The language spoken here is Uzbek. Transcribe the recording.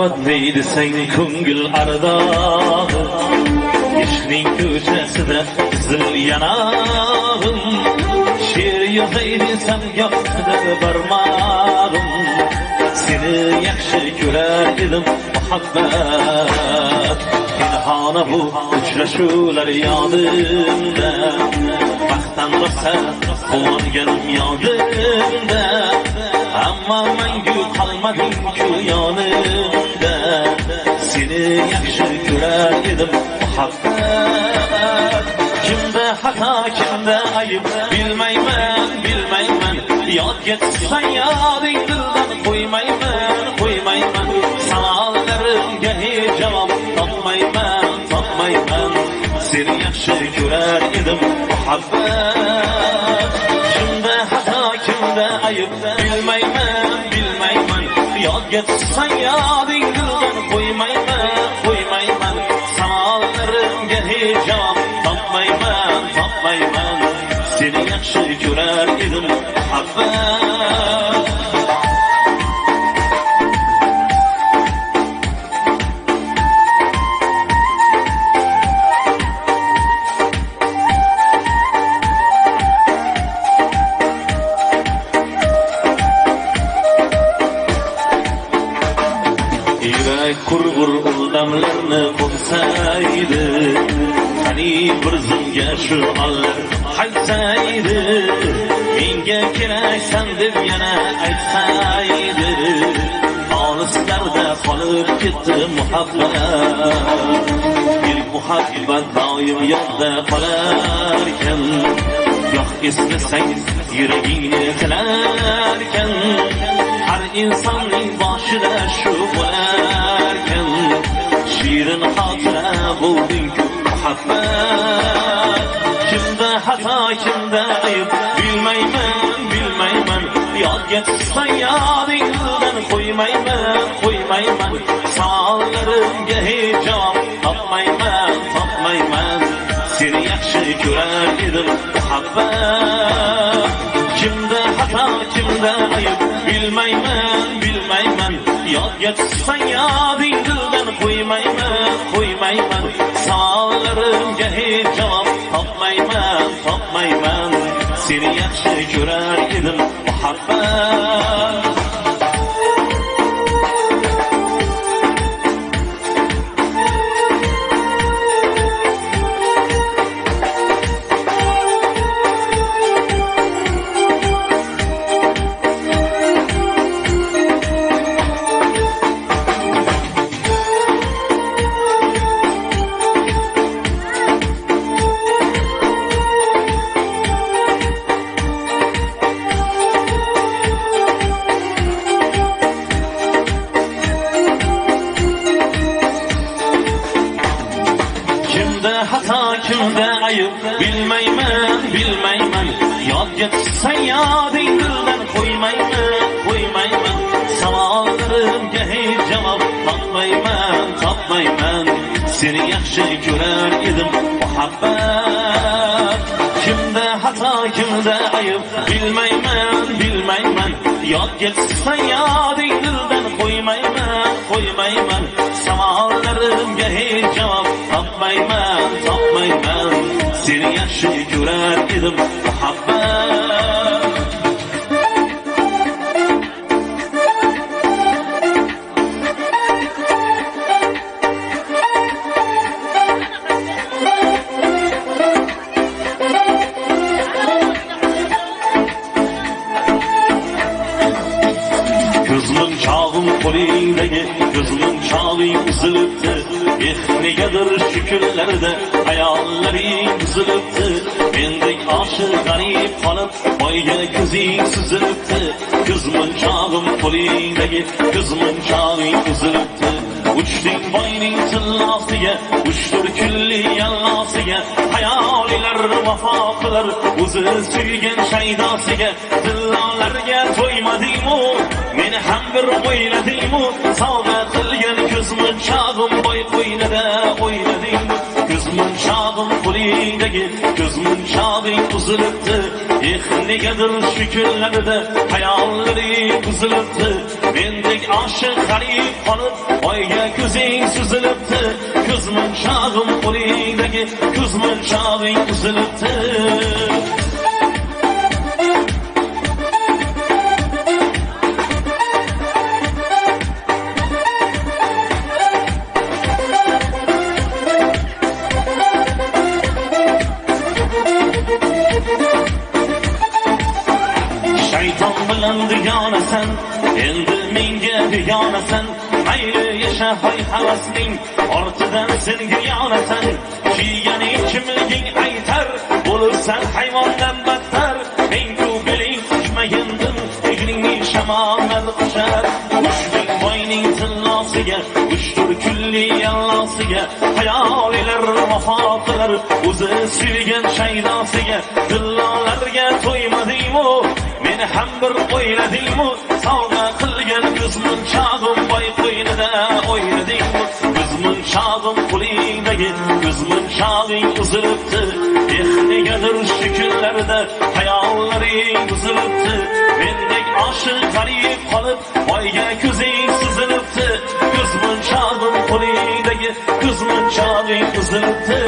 muhabbat neydi sen ko'ngil ardog'i ishning ko'chasida zil yanog'im she'r yozay desam yoqda barmog'im seni yaxshi ko'rar edim muhabbat pinhona bu uchrashuvlar yodimda baxtdan rosa quvonganim yodimda ammo mangu qolmading-ku yonimda seni yaxshi ko'rar edim muhabbat kimda xato kimda ayb bilmayman yodga tushsang yoding dildan qo'ymayman savollarimga hech javob topmayman seni yaxshi ko'rar edim muhabbat kimda xato kimda ayb bilmayman yodga tushsang yoding dildan qo'ymayman savollarimga hech javob topmayman seni yaxshi ko'rar edim muhabbat kurgur damlarni bo'lsaydi qani bir zumga shu onlar haysaydi menga keraksan deb yana aytsaydi olislarda qolib ketdi muhabbat ilk muhabbat doim yodda qolarkan yo'q eslasang yuragingni tilarkan har insonning boshida shu bo'larkan shirin xotira bo'lding-ku muhabbat kimda xato kimda ayb bilmayman yodga tushsang yoding dildan qo'ymayman savollarimga hech javob topmayman seni yaxshi ko'rar edim muhabbat kimda xato kimda ayb bilmayman yodga tushsang yoding dildan qo'ymayman savollarimga hech javob topmayman seni yaxshi ko'rar edim muhabbat kimda ayb bilmayman yodga tushsang yoding dildan qo'ymayman savollarimga hech javob topmayman seni yaxshi ko'rar edim muhabbat kimda xato kimda ayb bilmayman yodga tushsang yoding dildan qo'ymayman savollarimga hech javob topmayman seni yaxshi ko'rar edim muhabbat ko'zlim chog'im qo'lingdagi ko'zlim chog'ing uzilibdi negadir shu kunlarda hayollaring buzilibdi mendek oshiq g'arib qolib boyga ko'zing suzilibdi ko'zmunchog'im qo'lingdagi ko'zmunchog'ing uzilibdi uchding boyning tillosiga uchdir kulli yallosiga hayolilar vafo qilar o'zi suygan shaydosiga dillolarga to'ymadingmi meni ham bir o'yladingmi savdo qilgan ko'zmunchog'im boy qo'ynida o'yladingmi ko'zmunchog'im qo'lingda qo'lidagi ko'zmunchog'ing uzilibdi. Negadir shu kunlarda hayollaring buzilibdi. Mendek oshiq g'arib qolib oyga ko'zing suzilibdi. Ko'zmunchog'im qo'lidagi ko'zmunchog'ing uzilibdi. Shayton bilan diyonasan, endi menga diyonasan. Mayli yasha hoy havasning ortidan sen diyonasan. Kiyganing kimliging aytar, bo'lursan hayvondan battar. Men-ku beling quchmagandim, egningni shamollar qushar. Ushning boyning tillosiga, ushtur kulli yallosiga, hayolilar vafo qilar o'zi suygan shaydosiga. Dillolarga to'ymadingmi? Meni ham bir o'yladingmi? Sovg'a qilgan ko'zmunchog'im boy qo'ynida o'yladingmi? Ko'zmunchog'im qo'lingdagi ko'zmunchog'ing uzilibdi. Negadir shu kunlarda hayollaring buzilibdi. Mendek oshiq g'arib qolib oyga ko'zing suzilibdi. Ko'zmunchog'im qo'lingdagi ko'zmunchog'ing uzilibdi.